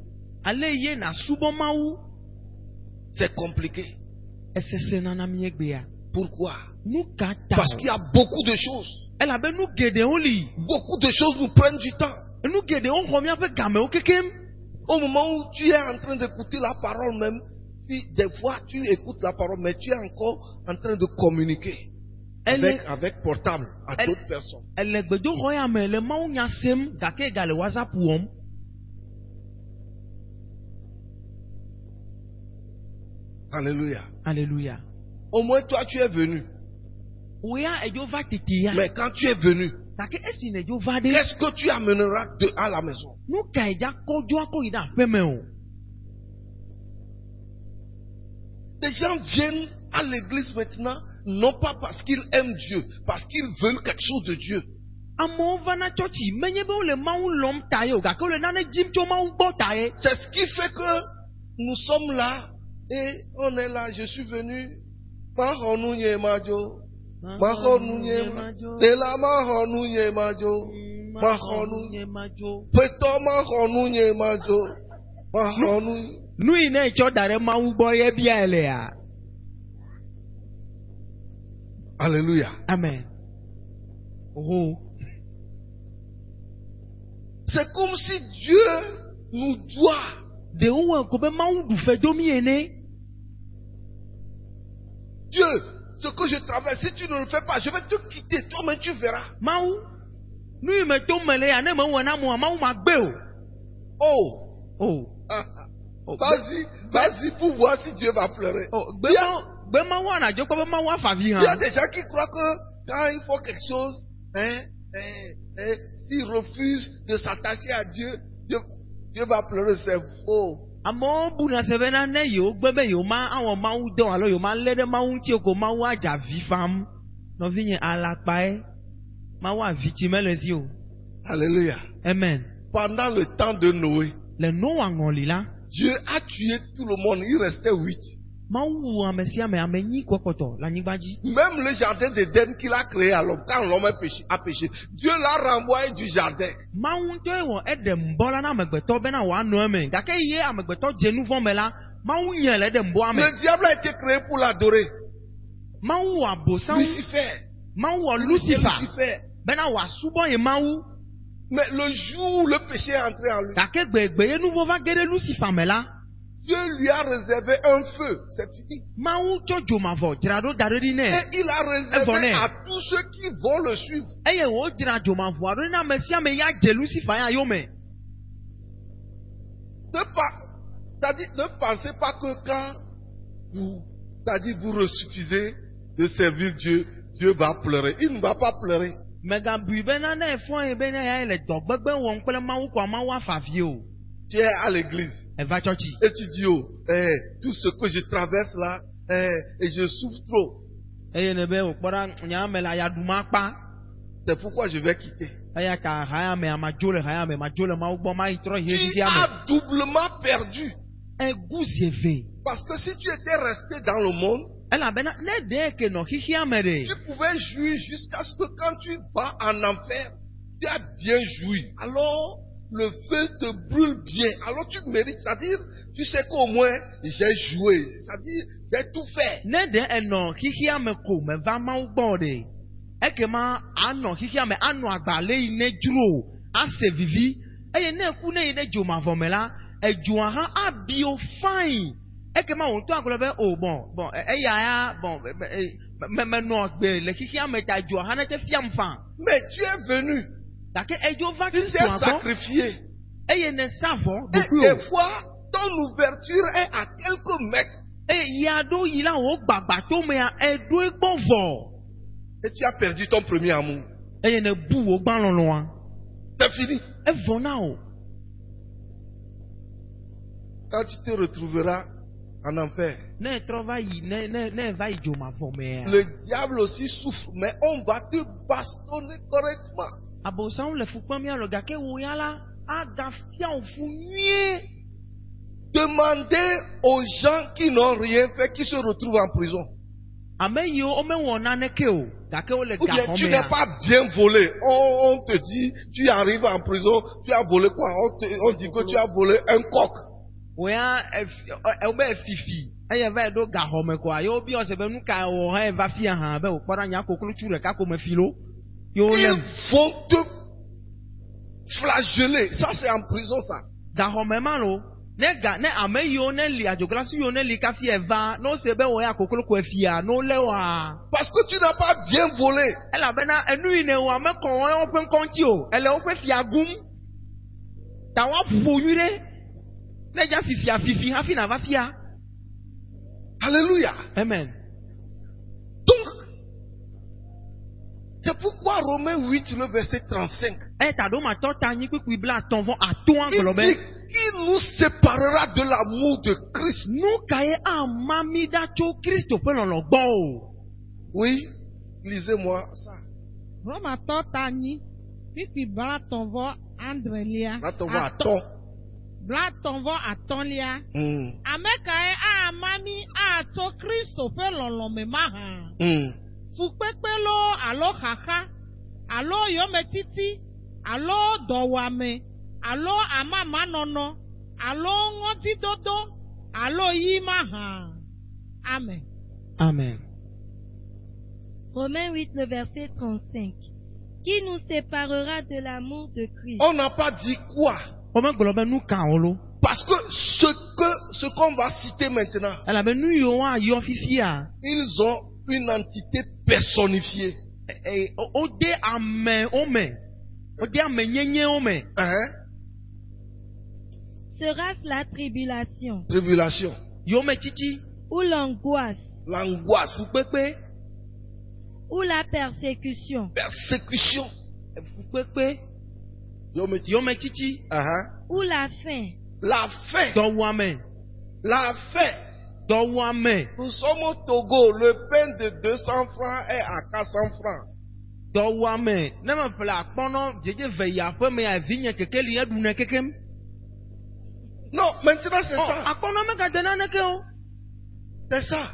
Ale ye na subo mawu. c'est compliqué. Esese nana mi egbe a. Pourquoi? Nou ka ta. Parce qu'il y a beaucoup de choses. Elle a ben nou gede on li. Beaucoup de choses nous prennent du temps. Nou gede on revient avec game o kekem. Au moment où tu es en train d'écouter la parole même, puis des fois tu écoutes la parole, mais tu es encore en train de communiquer avec portable à d'autres personnes. Elle gbedo roya me le mawu nya sem gake gale WhatsApp wom. Alléluia. Alléluia. Au moins toi tu es venu. Oya ejo va tete ya. Mais quand tu es venu, Gake esi ne jo va de. qu'est-ce que tu amèneras à la maison? Nou ka eja kojo ako ida feme o. Les gens viennent à l'église maintenant, non pas parce qu'ils aiment Dieu, parce qu'ils veulent quelque chose de Dieu. Amo va na churchi menye be o le mawu lom taye o gake o le nane jim cho mawu gbo taye. C'est ce qui fait que nous sommes là et on est là. Je suis venu. Mahonunye majo. Mahonunye majo. De la mahonunye majo. Mahonunye majo. Peto mahonunye majo. Mahonunye. Nou ine cho dare mawu gbo ye bia ele ya. Alléluia. Amen. Oh. C'est comme si Dieu nous doit. De ou ko be mawu du fe domi ene. Dieu, ce que je traverse, si tu ne le fais pas, je vais te quitter. Toi-même, tu verras. Mawu. Nou me to mele ya ne me wona mo mawu ma gbe o. Oh. Oh. Vas-y pour voir si Dieu va pleurer. Oh, Il y a il des gens qui croient que quand il faut quelque chose, s'ils refusent de s'attacher à Dieu, Dieu va pleurer. C'est faux. Alléluia. Amen. Pendant le temps de Noé, Dieu a tué tout le monde. Il restait 8. Même le jardin d'Éden qu'il a créé à l'homme, quand l'homme a péché, Dieu l'a renvoyé du jardin. Le diable a été créé pour l'adorer. Lucifer. Mais le jour où le péché est entré en lui, Dieu lui a réservé un feu. C'est fini. Et il a réservé à tous ceux qui vont le suivre. Ne pensez pas que quand vous refusez de servir Dieu, Dieu va pleurer. Il ne va pas pleurer. Tu es à l'église et tu dis tout ce que je traverse là et je souffre trop. C'est pourquoi je vais quitter. Tu as doublement perdu. eguzeve. Parce que si tu étais resté dans le monde, Elabena ne de ke no xixia me de. tu pouvais jouir jusqu'à ce que quand tu vas en enfer, tu as bien joui. Alors, le feu te brûle bien. Alors, tu mérites. C'est-à-dire, tu sais qu'au moins, j'ai joué. C'est-à-dire, j'ai tout fait. Ne de eno xixia me ko me va ma gbo de. Ekema ano xixia me ano agbale ine duro, ase vivi. Eye ne ku ne ine joma vomela, ejuan ha abio fine. Ekema on to agolobe oh bon ya bon me no gbe le xixia me ta juan ha na te fiam fan. Mais tu es venu. Dake ejo va Tu t'es sacrifié. Eye ne savo Et doku. des fois, ton ouverture est à quelques mètres. Yado yila o gbagba to me a edo egbonvo. Et tu as perdu ton premier amour. Eye ne bu o gban lolo an. C'est fini. E vona o. Quand tu te retrouveras en enfer, Ne trova yi ne va yi joma vome. le diable aussi souffre, mais on va te bastonner correctement. Abosan le fukpan mi alo gake wo yala aga fia o fu nue. Demandez aux gens qui n'ont rien fait, qui se retrouvent en prison. Ame yo o me wona ne ke o. Gake o le Ou bien tu ga n'es pas bien volé. On te dit, tu arrives en prison, tu as volé quoi? On dit que tu as volé un coq. Oya e be fifi. Eye va do ga home kwa. Yo bi o se be nu ka o ha va fia han be o kpara nya kokulu chure ka ko me filo. Yo Ils lem. vont te flageller. Ça, c'est en prison, ça. Ga home malo. Ne ame yo ne li ajoglasi yo ne li ka fi eva no se be o ya kokulu ko fia no le wa. Parce que tu n'as pas bien volé. Ela bena enu ine wa me kon o pen konti o. Ele o pe fia gum. Ta wa fufu yire. Ne ja fifi hafi na va fia. Alléluia. Amen. Donc, c'est pourquoi Romains 8, le verset 35, E ta do ma to ta nyi kwiku bla tonvo ato an il globe. dit, qui nous séparera de l'amour de Christ? Nou kaye amami da cho Kristo pe lon lo gbo o. Oui, lisez-moi ça. Roma tɔta nyi, fifi bla tɔnvɔ andrelia. Là, on va à ton. Bla tɔnvɔ atɔlia. Ame kae amami ato Kristo ƒe lɔlɔme ma hã. Fukpekpe lo alo xaxa, alo yometiti, alo dɔwame, alo amamanɔnɔ, alo ŋɔtidodo, alo yi ma hã. Amen. Amen. Romains 8, le verset 35. Qui nous séparera de l'amour de Christ? On n'a pas dit quoi? O me globe nu ka olo. Parce que ce qu'on va citer maintenant, Ela be nu yo wa yo fifia. ils ont une entité personnifiée. O de ame o me. O de ame nyenye o me. Hein? Sera-ce la tribulation, Tribulation, Yo me titi. ou l'angoisse, l'angoisse, Fukpekpe. ou la persécution, persécution. Fukpekpe. Yo me Yo me titi. ou la faim, La faim, Dɔwame. la faim. Dɔwame. Nous sommes au Togo, le pain de 200 francs est à 400 francs. Dɔwame. Ne me ƒle akpɔnɔ dzedze ve yi aƒe me ya vi nye keke li eɖu ne kekem. Non, maintenant c'est ça. Akpɔnɔ me gade naneke o. C'est ça.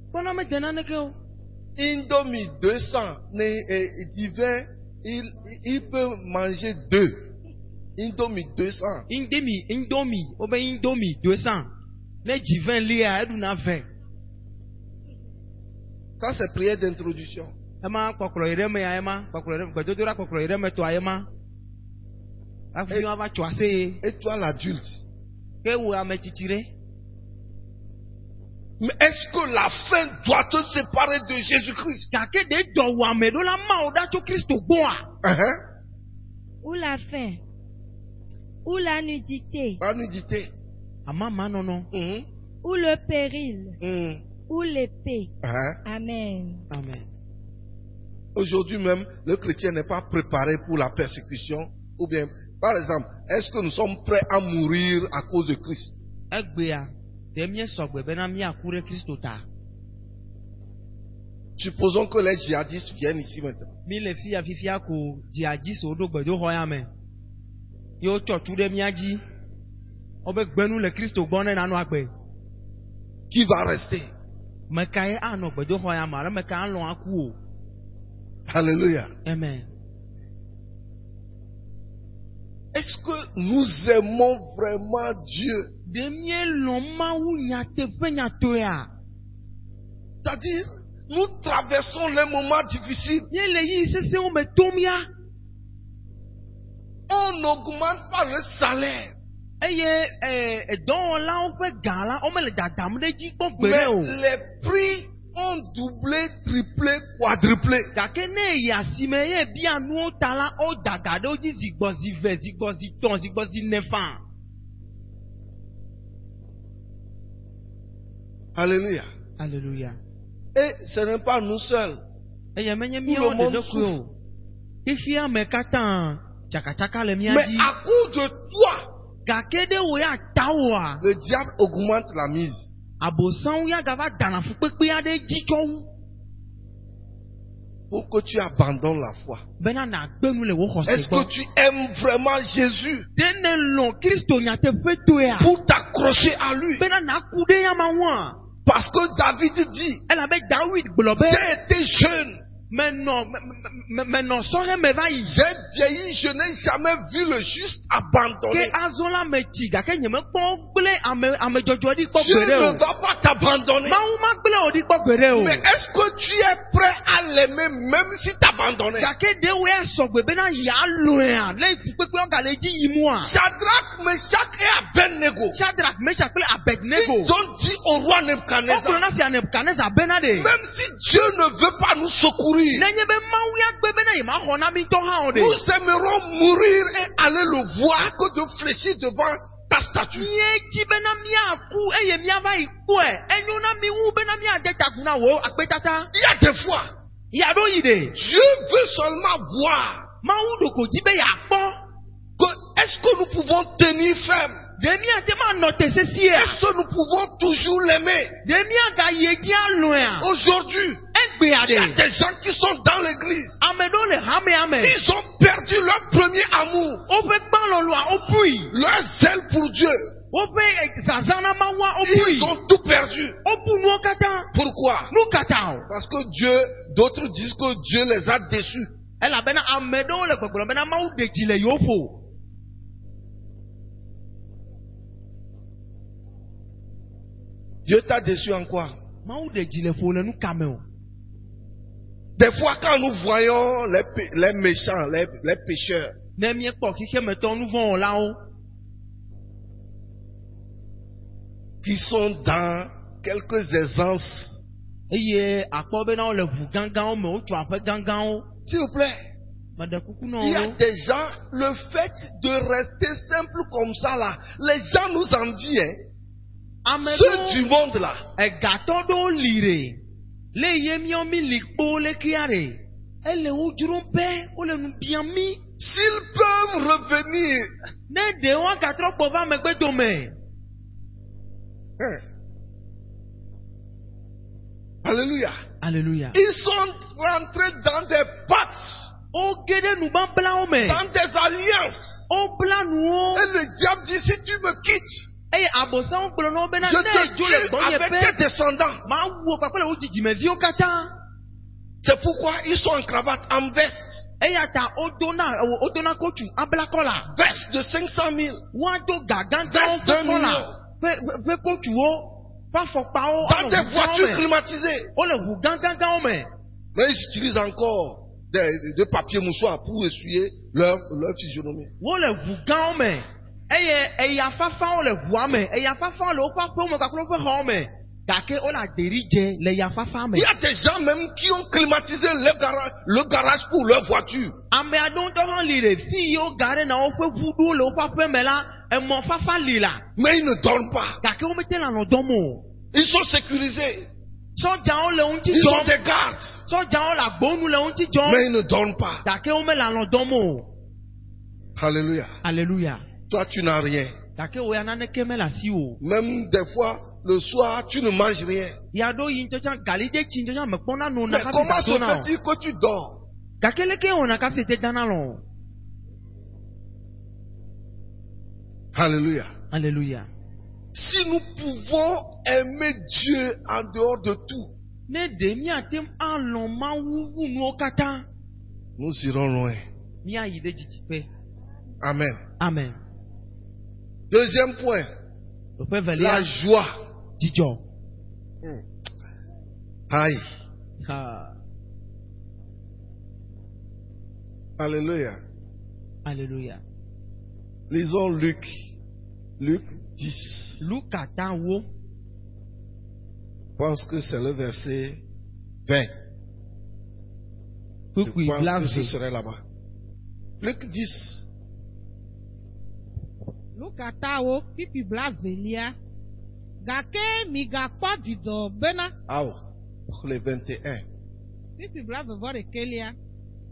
Akpɔnɔ me de naneke o. Indomie 200, d'hiver, il peut manger 2. Indomie 200. Indomie. Obe Indomie 200. Ne dzi 20 lia eɖu na ve. Ça c'est prière d'introduction. Ema kpɔkplɔ yi ɖe me ya ema. Kpɔkplɔ ɖe gbedodoɖa kpɔkplɔ yi ɖe me tɔa ema. Afi wa va tso ase ye. Et toi l'adulte. Ke wo ame tsitsi ɖe. Mais est-ce que la faim doit te séparer de Jésus-Christ? Gake de dɔwame ɖo la ma wo ɖa tso Kristo gbɔa. ou la faim, ou la nudité, La nudité. Amama nɔnɔ. ou le péril, ou l'épée. Amen. Amen. Aujourd'hui même, le chrétien n'est pas préparé pour la persécution. Ou bien, par exemple, est-ce que nous sommes prêts à mourir à cause de Christ? Egbea. De mie sɔgbe bena miaku ɖe Kristo ta. Supposons que les djihadistes viennent ici maintenant. Mi le fifia ko dzihadis wo ɖo gbedoxɔ ya me. Yo tsɔ tu ɖe mia dzi. Obe gbenu le Christo gbɔne na nu agbe. Qui va rester? Mekaye anɔ gbedoxɔ ya ma, meka alɔ aku o. Alléluia. Amen. Est-ce que nous aimons vraiment Dieu? Demie lɔ mawu nyateƒe nyatoya. C'est-à-dire, nous traversons les moments difficiles. Ye le yi sese wo me tom ya. On n'augmente pas le salaire. Eye dɔwɔlawo ƒe gã la, wome le dadam ɖe dzi kpɔ gbe Mais ɖe o. les prix ont doublé, triplé, quadruplé. Gake ne yi asime ye bia nuwo ta la, wo daga ɖe wo dzi zigbɔ zi ve, zigbɔ zi tɔn, zigbɔ zi nefã. Alléluia. Alléluia. Et ce n'est pas nous seuls. Eye menye Tout míawo le monde ɖeɖe koe o. Xexea me katã tsakatsaka le mía Mais dzi. à cause de toi, Gake ɖe wo ya ta woa, le diable augmente la mise. abosãwo ya gava dana fukpekpe aɖe dzi tsɔ wu. Pour que tu abandonnes la foi. Bena nàgbe nu le wo xɔse Est-ce que gbɔ. tu aimes vraiment Jésus De ne lɔ̃ Kristo nyateƒe toea. pour t'accrocher à lui? Bena nàku ɖe ya ma ŋua. Parce que David dit, Elabe David gblɔ be. j'ai été jeune, menɔ sɔhe me va yi. j'ai vieilli, je n'ai jamais vu le juste abandonné. Ke azɔ la me tsi gake nyemekpɔ gblẽ ame dzɔdzɔ ɖi kpɔ Dieu gbe ɖe ne o. va pas t'abandonner. Mawu ma gblẽ o ɖi kpɔ gbe ɖe o. Mais est-ce que tu es prêt à l'aimer même si t'abandonnes? Gake ɖewo ya sɔgbe bena yealɔ̃a le fukpekpewo gale dzi yim a. Shadrach, Meshach et Abednego, Shadrach, Meshach kple ils Abednego. ont dit au roi Wogblɔ Nebuchadnezzar, na fia Nebukadnezar bena ɖe. même si Dieu ne veut pas nous secourir, Nenye be Mawu ya gbe bena yemaxɔ na mi ŋutɔ hã o ɖe. nous aimerons mourir et aller le voir que de fléchir devant ta statue. Míedzi bena míaku eye míava yi kpɔe. Enyo na mi wu bena míade taku na wo akpetata. Il y a des fois, Yaɖo yi ɖe. Dieu veut seulement voir Mawu ɖoko dzi be yeakpɔ. que est-ce que nous pouvons tenir ferme? Ɖe míate ma nɔ te sesie. Est-ce que nous pouvons toujours l'aimer? Ɖe míagayi edzi alɔ̃a. Aujourd'hui, Egbea il y a ɖe. des gens qui sont dans l'église. Ame ɖewo le hamea me. Ils ont perdu leur premier amour, Woƒe gbalɔlɔa wopui. leur zèle pour Dieu. Woƒe zazana mawua wopui. Ils ont tout perdu. Wopu nuwo katã. Pourquoi? Nu katã o. Parce que Dieu, d'autres disent que Dieu les a déçus. Elabena ame ɖewo le gbɔgblɔ bena Mawu ɖe dzi le yewo ƒo. Dieu t'a déçu en quoi? Mawu ɖe dzi le ƒo le nu ka me o. Des fois, quand nous voyons les méchants, les pécheurs, Ne míekpɔ xixemetɔ nu vɔ wɔlawo. qui sont dans quelques aisances, Eye akpɔ bena wole ʋu gãgãwo me, wotso aƒe gãgãwo. s'il vous plaît, Meɖe kuku il y a na wo. des gens, le fait de rester simple comme ça là, les gens nous envient, hein. Ame Ceux du ɖewo monde là, egatɔ ɖewo li ɖe. Le ye míawo mi li kpo le kia ɖe. Ele wo dzrom be wole nu biam mi. s'ils peuvent revenir, Ne ɖewo agatrɔ gbɔ va megbe dome. hein. Alléluia. Alléluia. Ils sont rentrés dans des pactes, O ge ɖe nubablawo me. dans des alliances. O bla nuwo. Et le diable dit, si tu me quittes, Eye abosãwo gblɔ na wo bena je ne te dzo le tue gbɔnye avec pe. tes descendants. Ma wu kpakple wo dzidzimeviwo katã. C'est pourquoi ils sont en cravate, en veste. Eya ta wodona kotu abla kɔla. Veste de 500 000. Woado gagãgãwo Veste ƒe d'un kɔla. Ƒe kotuwo. Ƒe afɔkpawo. Dans des anɔ ʋu gãwo voitures me. climatisées. Wole ʋu gãgãgãwo me. Mais ils utilisent encore des papiers mouchoirs pour essuyer leur physionomie. Wole ʋu gãwo me. Eye eya fafawo le ʋua me. Eya fafawo le woƒe aƒewo me kakple woƒe xɔwo me. Gake wole aderi dze le ya fafa me. Il y a des gens même qui ont climatisé le garage pour leur voiture. Ame aɖewo ŋutɔ hã li ɖe fi yiwo ga ɖe na woƒe ʋu ɖo le woƒe aƒe me la, emɔ fafa li la. Mais ils ne dorment pas. Gake womete le anɔ dɔm o. Ils sont sécurisés. Sɔdzawo le ŋuti Ils ont dzɔm. des gardes. Sɔdzawo le agbonu le ŋuti dzɔm. Mais ils ne dorment pas. Gake wome le anɔ dɔm o. Alléluia. Alléluia. Toi, tu n'as rien. Gake wo ya naneke mele asi o. Même des fois, le soir, tu ne manges rien. Ya ɖo yi ŋutɔ tsã gali de tsi ŋutɔ tsã mekpɔna no na Mais kafi comment se zado na o. fait-il que tu dors? Gake leke wɔna kafi te dana lɔ. Alléluia. Alléluia. Si nous pouvons aimer Dieu en dehors de tout, Ne demi atem alon ma wu no kata. nous irons loin. Mi ayi de jijipe. Amen. Amen. Deuxième point, O pe vele la joie. jijo. Aïe. Ha. Alléluia. Alléluia. Lisons Luc. Luc 10. Lukata wo. Je pense que c'est le verset 20. Je Kukui pense que ce blave. serait là-bas. Luc 10. Lukata wo pipi bla velia. Gake mi gakwa dido bena. Ah, le 21. Pipi bla vevore kelia.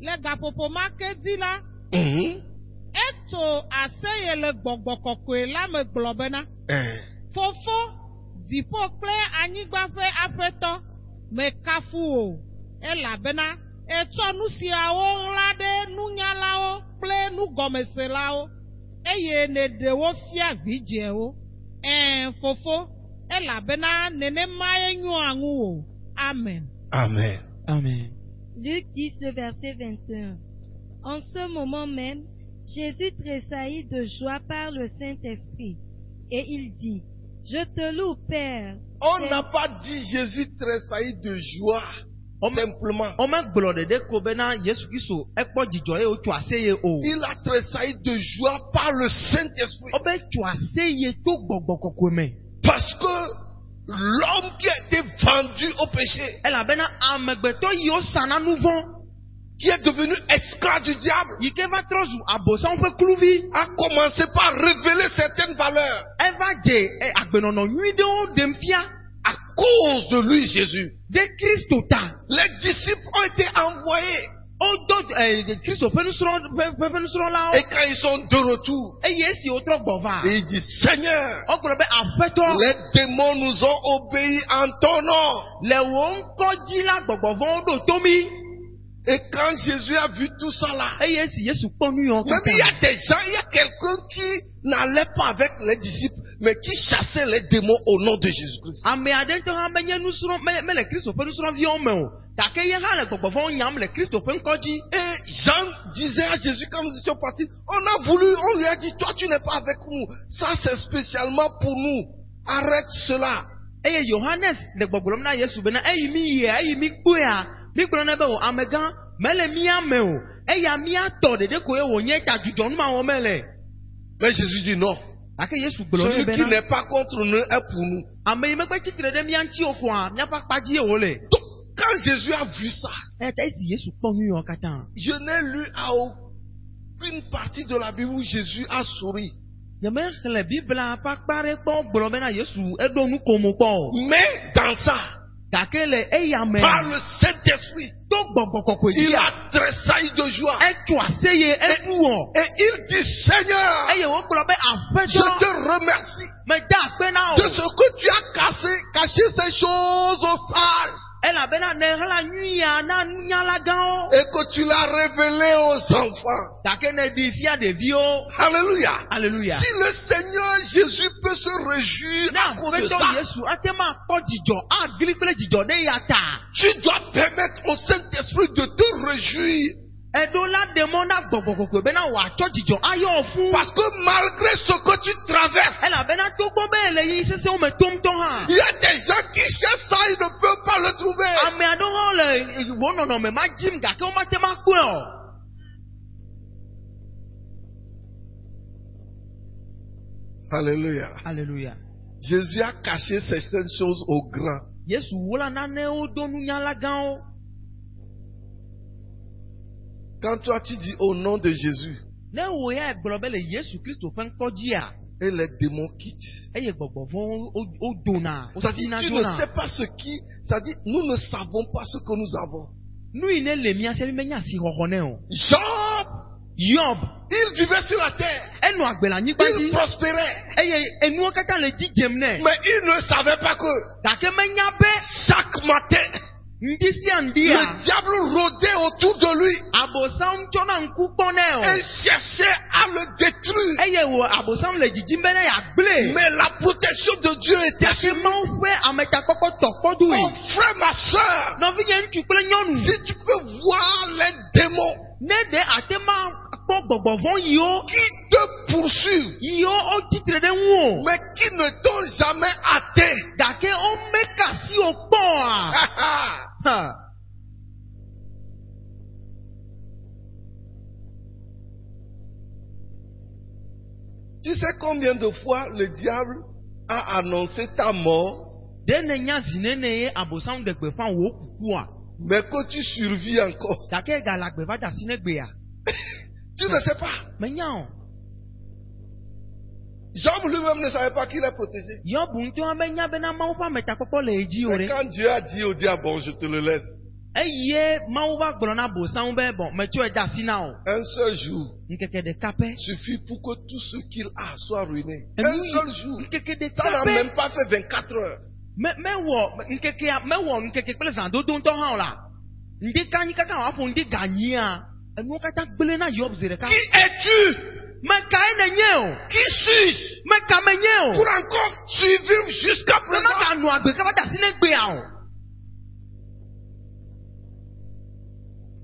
Le gapopo make di la. Eto aseye le gbogbo kokwe la me gblɔ bena. Fofo, dziƒo kple anyigba ƒe aƒetɔ mekafu o, elabena etsɔ nu siawo ɣla ɖe nunyalawo kple nugɔmeselawo, eye neɖe wo fia vidzewo. Fofo, elabena nenemae nyoa ŋu o. Amen. Amen. Amen. Luc 10, le verset 21. En ce moment même, Jésus tressaillit de joie par le Saint-Esprit, et il dit, je te loue, Père. On n'a pas dit Jésus tressaillit de joie. Simplement. O me gblɔ ɖeɖe ko bena Yesu Kristo ekpɔ dzidzɔ ye wotso aseye o. Il a tressailli de joie par le Saint-Esprit. O be tso aseye to gbɔgbɔ kɔkɔe me. Parce que l'homme qui a été vendu au péché, Elabena amegbetɔ yiwo sana nu vɔ̃. qui est devenu esclave du diable, Yi ke va trɔ zu abosam ƒe kluvi. a commencé par révéler certaines valeurs. Eva dze agbenɔnɔ nyui ɖewo ɖem fia. À cause de lui, Jésus, Ɖe Kristo ta. les disciples ont été envoyés. Wodo Kristo ƒe nusrɔ̃lawo. Et quand ils sont de retour, Eye esi wotrɔ gbɔ va. ils disent, Seigneur, Wogblɔ be aƒetɔ. les démons nous ont obéi en ton nom. Le wò ŋkɔ dzi la gbɔgbɔ vɔ̃wo ɖo to mi. Et quand Jésus a vu tout ça là, Eye esi Yesu kpɔ nu yiwo même il y a katã. des gens, il y a quelqu'un qui n'allait pas avec les disciples, mais qui chassait les démons au nom de Jésus-Christ. Ame aɖe ŋutɔ hã menye mele Kristo ƒe nusrɔ̃viwo me o. Gake ye hã le gbɔgbɔ vɔ̃wo nyam le Kristo ƒe ŋkɔ dzi. Et Jean disait à Jésus quand nous étions partis, on lui a dit, toi tu n'es pas avec nous. Ça c'est spécialement pour nous. Arrête cela. Eye Yohanes le gbɔgblɔm na Yesu bena eyi mi yia, eyi mi kpɔea, mi gblɔ nɛ be o amegã mele mía me o. Eya mía tɔ ɖeɖe ko ye wònye ta dzudzɔnu ma wɔm ele. Mais Jésus dit non. Gake Yesu gblɔ nɛ Celui qui bena n'est pas contre nous est pour nous. ame yi megbe tsitre ɖe mía ŋuti o koa míaƒe akpadzi ye wòle. Donc, quand Jésus a vu ça, Eya ta esi Yesu kpɔ nu yiwo katã. je n'ai lu à aucune partie de la Bible où Jésus a souri. Nyemexlẽ Biblia ƒe akpa ɖe kpɔ gblɔ bena Yesu eɖo nukomo kpɔ o. Mais dans ça, Gake le eya me par le Saint-Esprit, to gbɔgbɔ kɔkɔe il dzia. a tressailli de joie. Etso aseye eɖuwɔ. Et il dit, Seigneur, Eye wogblɔ be je aƒetɔ te remercie meda akpe na de o. ce que tu as caché ces choses aux sages Elabena nèxlã nyui ya na nunyalagãwo. et que tu l'as révélé aux enfants. Gake ne ɖi fia ɖeviwo. Alléluia. Alléluia. Si le Seigneur Jésus peut se réjouir à Na cause de aƒetɔ ça, Yesu ate ma kpɔ dzidzɔ agli kple dzidzɔ ɖe ya ta. tu dois permettre au Saint-Esprit de te réjouir. Eɖo la ɖe mɔ na gbɔgbɔ kɔkɔe bena wòatsɔ dzidzɔ ayɔ fu. Parce que malgré ce que tu traverses, Elabena togbɔ be ele yi sesẽwo me tom tɔ hã. il y a des gens qui cherchent ça, ils ne peuvent pas le trouver. Ame aɖewo hã le wo nɔnɔme ma dzim gake womate ma kpɔe o. Alléluia. Alléluia. Jésus a caché certaines choses aux grands. Yesu wola nanewo do nunyalagãwo. Quand toi tu dis au nom de Jésus Ne wò ya gblɔ be le Yesu Kristo ƒe ŋkɔ dzia, et les démons quittent. eye gbɔgbɔ vɔ̃wo wodona, C'est-à-dire wosina tu ne dona. sais pas ce qui, c'est-à-dire nous ne savons pas ce que nous avons. Nu yi ne le mía se mi menya asixɔxɔ nɛ o. Job, Yob, il vivait sur la terre, enɔ agbe le anyigba il dzi, prospérait, eye enuwo katã le dzidzem nɛ. mais il ne savait pas que Gake menya be chaque matin ŋdi sia ŋdia, le diable rôdait autour de lui abosam tsɔna ŋku kpɔ nɛ et o. cherchait à à le détruire. eye wo abosam le dzidzim be ne yagble. Mais la protection de Dieu était sur nous. Mawu ƒe ametakpɔkpɔ tɔ kpɔdoe. Mon frère, ma soeur, Nɔvinye ŋutsu kple nyɔnu. si tu peux voir les démons Ne ɖe ate ma kpɔ gbɔgbɔ vɔ yiwo. qui te poursuivent, Yiwo wo tsitre ɖe ŋu o. mais qui ne t'ont jamais atteint. Gake wo meka si wo kpɔa. Ha. Tu sais combien de fois le diable a annoncé ta mort, Ɖe ne nya zi nene ye abosam ɖe gbeƒã wò kukua. mais que tu survis encore. Gake gale agbeƒã de asi ne gbea. Tu ne sais pas. Menya o. Job lui-même ne savait pas qu'il est protégé. Yobu ŋutɔ menya bena Mawu ƒe ametakpɔkpɔ le edzi o C'est ɖe. quand Dieu a dit au diable, bon, je te le laisse. Eye Mawu va gblɔ na abosam be bɔn metsɔe de asi na o. Un seul jour Ŋkeke ɖeka pɛ. suffit pour que tout ce qu'il a soit ruiné. Et Un oui, seul jour. Ŋkeke Ça ɖeka n'a pɛ. même pas fait 24 heures. Mewɔ ŋkeke kple zãdodo ŋutɔ hã o la. Ŋdi kanyi kaka wòaƒo ŋdi ganyia. Enuwo katã gblẽ na Yob zi ɖeka. Qui es-tu? Mekae nenye o. Qui suis-je Meka menye o. pour encore suivre jusqu'à présent? Meka nɔ agbe kaba de asi ne gbea o.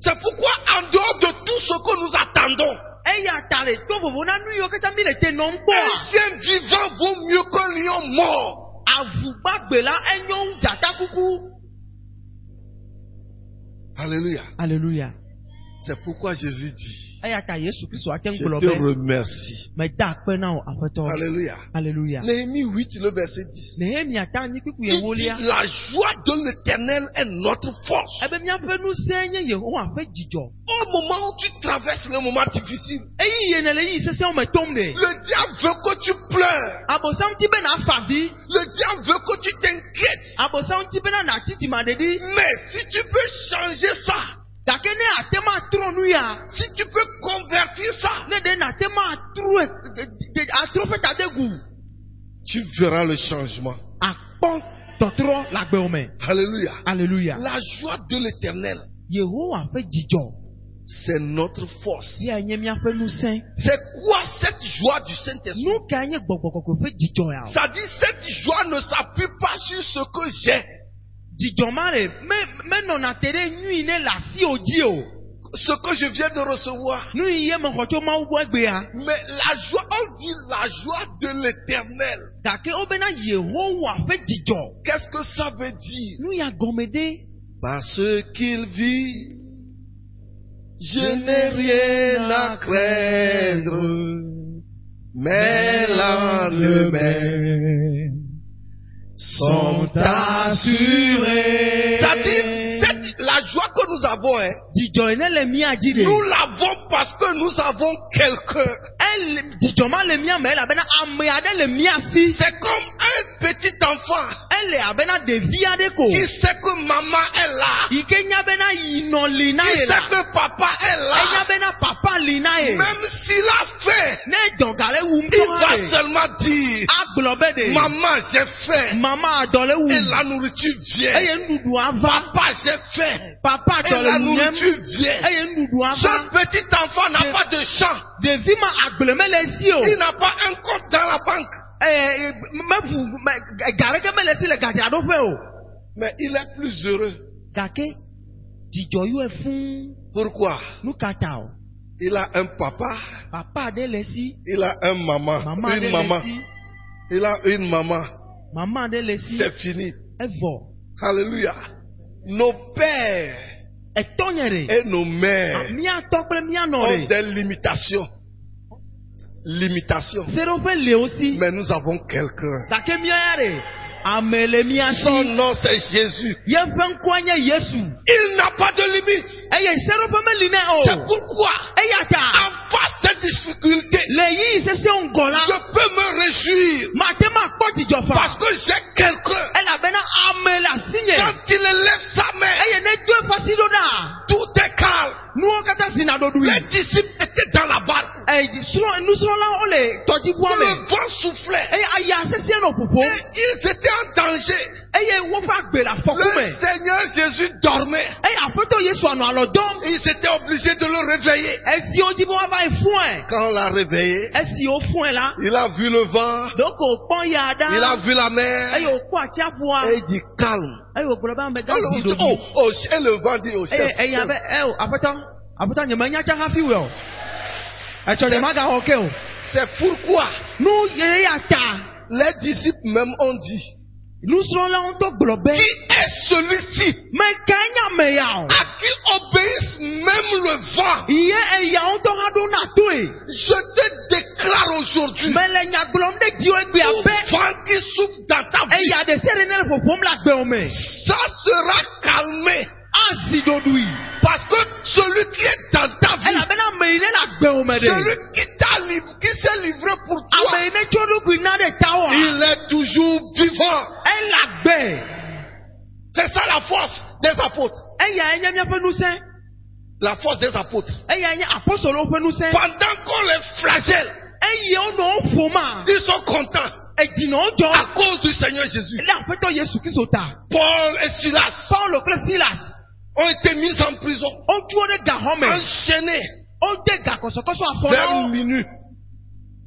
C'est pourquoi en dehors de tout ce que nous attendons, Eya ta le to vovo na nu yiwo katã mi le te nɔm un kpɔa. chien vivant vaut mieux qu'un lion mort. Avu gbagbe la enyo wu dzata kuku. Alléluia. Alléluia. C'est pourquoi Jésus dit, Eya ta Yesu Kristo ate je ŋgblɔ te be remercie. meda akpe na o aƒetɔ. Alléluia. Alléluia. Néhémie 8, le verset 10. Nehemia ta anyi kpiku Il dit, ewolia. la joie de l'éternel est notre force. Ebe miaƒe ŋusẽ nye Yehowa ƒe dzidzɔ. Au moment où tu traverses le moment difficile, Eyi yie ne le yi sesẽwo me tom ne. le diable veut que tu pleures. Abosam ti be na fa vi. Le diable veut que tu t'inquiètes. Abosam ti be na na titi ma ɖeɖi. Mais si tu peux changer ça, Gake ne ate ma trɔ nu ya. si tu peux convertir ça, Ne ɖe na te ma atrɔ ƒe tadegu. tu verras le changement. Akpɔ tɔtrɔ le agbewo me. Alléluia. Alléluia. La joie de l'éternel, Yehowa ƒe dzidzɔ. c'est notre force. Ya nye miaƒe ŋusẽ. C'est quoi cette joie du Saint-Esprit? Nu ka nye gbɔgbɔ kɔkɔe ƒe dzidzɔ ya o. Ça dit, cette joie ne s'appuie pas sur ce que j'ai. Dzidzɔ ma ɖe menɔna te ɖe nyui ne le asiwo dzi o. Ce que je viens de recevoir. Nu yi ye mexɔ tso Mawu gbɔ egbea. Mais la joie, on dit la joie de l'éternel. Gake wobena Yehowa ƒe dzidzɔ. Qu'est-ce que ça veut dire? Nu ya gɔme ɖe. Parce qu'il vit, je n'ai rien à craindre, mais lendemain sont assurés. Ça dit, la joie que nous avons, Dzidzɔ yi ne le mía dzi ɖe. nous l'avons parce que nous avons quelqu'un. Dzidzɔ ma le mía me elabena ame aɖe le mía si. C'est comme un petit enfant Ele abena ɖevi aɖe ko. qui sait que maman est là, Yi ke nya bena yinɔ li na qui ye sait la. que papa est Enya là. bena papa li na ye. Même s'il a faim, Ne dɔgale wum il tɔ va hã ɖe. seulement dire, Agblɔ be ɖe. maman j'ai faim Mama adɔle wum. et la nourriture vient. Eye nuɖuɖu ava. Papa j'ai faim Papa et adɔle la ŋu nyem. nourriture vient. Eye nuɖuɖu ava. Ce petit enfant n'a pas de champ. Ɖevi ma agble mele si o. Il n'a pas un compte dans la banque. Mevu ga ɖeke mele si le gadzraɖoƒe o. Mais il est plus heureux. Gake dzidzɔ yɔe fũu. Pourquoi? Nu ka ta o. Il a un papa, Papa aɖe le si. il a un maman, Mama une aɖe maman. le si. Il a une maman. Mama aɖe le si. C'est fini. Evɔ. Alléluia. Nos pères Etɔnye ɖe. et nos mères Míatɔ kple míanɔ ont ɖe. des limitations. Limitations. Seɖoƒe le wo si. Mais nous avons quelqu'un. Gake mía ya ɖe. Ame le mía Son si. nom c'est Jésus. Yeƒe ŋkɔe nye Yesu. Il n'a pas de limite. Eye seɖoƒe meli nɛ o. C'est pourquoi, Eya ta. en face des difficultés, Le yiyi sese ŋgɔ la. je peux me réjouir Mate ma kpɔ dzidzɔ fa. parce que j'ai quelqu'un. Elabena ame le asi nye. Quand il lève sa main, Eye ne do eƒe asi ɖo ɖa. tout est calme. Nuwo katã zina ɖoɖoe. Les disciples étaient dans la barque. nous serons là, on les tordit bois, mais. Le vent soufflait. Et il y a ces siens au popo. Et ils étaient en danger. Et on va gbe la foku Le mais. Seigneur Jésus dormait. Et après tout, Yesu anu alors dom. Ils étaient obligés de le réveiller. Et si on dit bon, on va y foin. Quand on l'a réveillé, Et si on foin là. il a vu le vent, Donc on prend yada. il a vu la Et mer, on quoi tiens bois. et il dit calme. Et on peut pas me Oh, et le vent dit au chef. Et il y avait après il y a nya hafi we o. E cho le maga o ke o. C'est pourquoi Nous y a ta. les disciples même ont dit, Nous serons là on to globé. qui est celui-ci Mais kanya me ya o. à qui obéissent même le vent? Iye e ya on to hado na to e. Je te déclare aujourd'hui, Mais le nya glom de di o egbe tout abe. vent qui souffle dans ta E vie, ya de serenel fo pom la gbe o me. ça sera calmé. Azidodui. Parce que celui qui est dans ta E la vie, bena me ile la gbe o me de. celui qui s'est livré pour toi, Ame ne chodu ku na de tawa. il est toujours vivant. E la gbe. C'est ça la force des apôtres. E ya enya mia fe nusen. La force des apôtres. E ya enya apostolo fe nusen. Pendant qu'on les flagelle, E ye o no foma. ils sont contents E dino jo. à cause du Seigneur Jésus. La feto Yesu Kristo ta. Paul et Silas Paulo kle Silas. ont été mis en prison, O tuo de ga home. enchaînés O de ga kosokoso vers afona. minuit.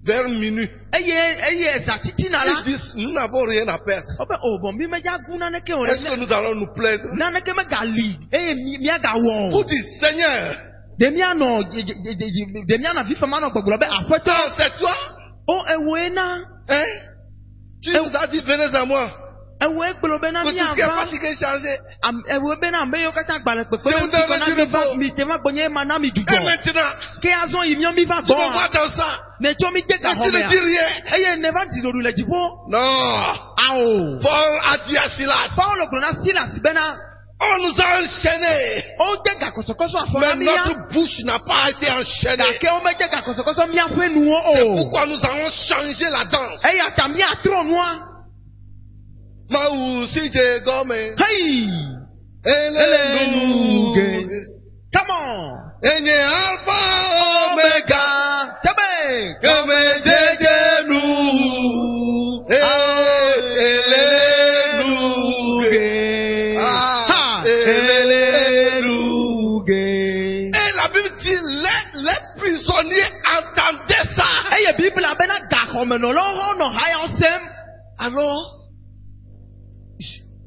Vers minuit. Eye za titi na Ils la. disent, nous n'avons rien à perdre. Obe o bon bi me ja guna ne ke o Est-ce que le. nous allons nous plaindre? Na ne ke me ga li. E mi ga Pour wo. dire, Seigneur, De mi ano de mi ana vi fama no gbogbo be afeto. toi, c'est toi? O ewe na. Hein? Tu nous as dit, venez à moi. Ewe gbolo be na Pour mi tout ce qui est ava. fatigué, chargé. Ewe be na me yo kata gbale pepe. Je vous donne du repos. Mi te ma gbonye ma na mi Et dugo. maintenant, Ke azon yi mi o mi va tu me bon. vois dans ça. Ne cho mi de ga Et tu home. ne dis rien. Eye never di do le jibo. Non. Ao. Paul a dit à Silas, Paulo grona Silas bena. on nous a enchaînés. O de ga kosokoso afona Mais mi ya. notre bouche n'a pas été enchaînée. Ga ke o me de ga kosokoso mi afe nu C'est o. pourquoi nous allons changer la danse. Eye ata mi atro noa. Maou si je gomme. Hey. Hallelujah. Come on. Enye Alpha Omega. Tabe. Comme Jésus nous. Hallelujah. Ah, Hallelujah. Et la Bible dit, les prisonniers entendaient ça. Eye Bible abena ga home no lo ho no ha ya osem. Alors,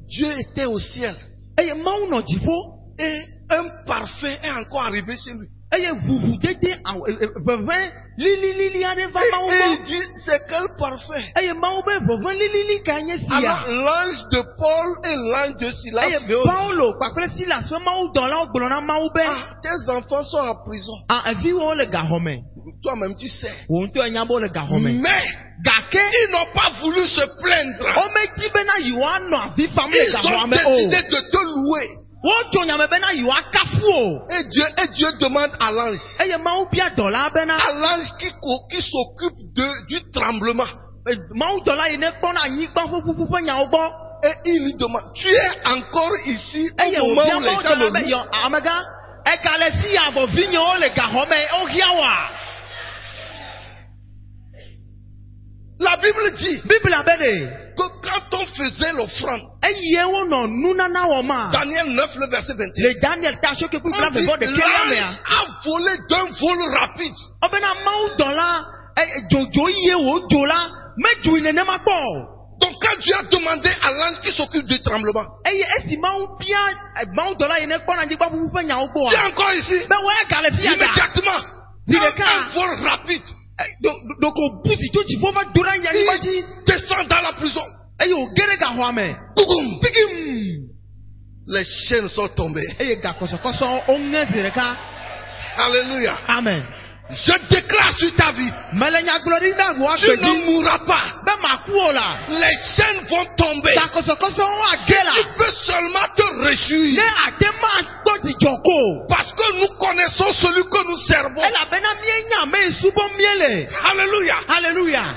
Dieu était au ciel. Eye mawu no jifo. Et un parfait est encore arrivé chez lui. Eye vuvu dede vevin li ade va mawu Et mo. il dit, c'est quel parfait. Eye mawu be vevin li ka nye Alors sia. l'ange de Paul et l'ange de Silas Eye veulent dire, Paulo kwakle Silas fe mawu don la ogbolo na mawu be. ah, tes enfants sont en prison. Ah evi wo le ga home. Toi-même tu sais. Wo nto enyabo le ga home. Mais Gake ils n'ont pas voulu se plaindre. o me ti be na yiwa no avi fam le Ils ga ont home o. décidé de te louer. Wo to nyame be na yiwa kafu o. Et Dieu demande à l'ange. Eye mawu bia dola be na. À l'ange qui s'occupe du tremblement. Mawu dola yi ne kpɔ na anyigba ƒuƒuƒu ƒe nyawo gbɔ. Et il lui demande, tu es encore ici Eye au moment wòbia où les mawu gens dola le be louent. yɔ amega ega le fi ya vɔ vi nyewo le gaxɔme wohia wa. La Bible dit Biblia be de. que quand on faisait l'offrande, Eye wonɔ nunana wɔ ma. Daniel 9, le verset 21, Le Daniel ta so ke kple on dit, vevɔ de kele mea. l'ange a volé d'un vol rapide. Ɔbɛna mawu dɔla dzodzo ye wo dzo la medzoe nenema kpɔ. Donc quand Dieu a demandé à l'ange qui s'occupe du tremblement, Eye esi mawu bia mawu dɔla yi ne kpɔ na anyigba ƒuƒu ƒe nyawo tu es gbɔa. encore ici. Be wɔye ga le fi ya da. Immédiatement, Dis le un cas. vol rapide, Donc o busi tso dziƒo va do ɖe anyigba dzi. il descend dans la prison. Eye o ge ɖe gaxɔa me. Bougoum. Pigim. Les chaînes sont tombées. Eye gakɔsɔkɔsɔ o ŋe zi ɖeka. Alléluia. Amen. Je déclare sur ta vie, Mele nyagblɔɖi ɖe wò tu agbe ne dzi. mourras pas. Be maku o la. Les chaînes vont tomber. Gakɔsɔkɔsɔ wo age la. Tu peux seulement te réjouir. Ne ate ma kpɔ dzidzɔ ko. Parce que nous connaissons celui que nous servons. Elabena míenya ame subɔ mie le. Alléluia. Hallelujah.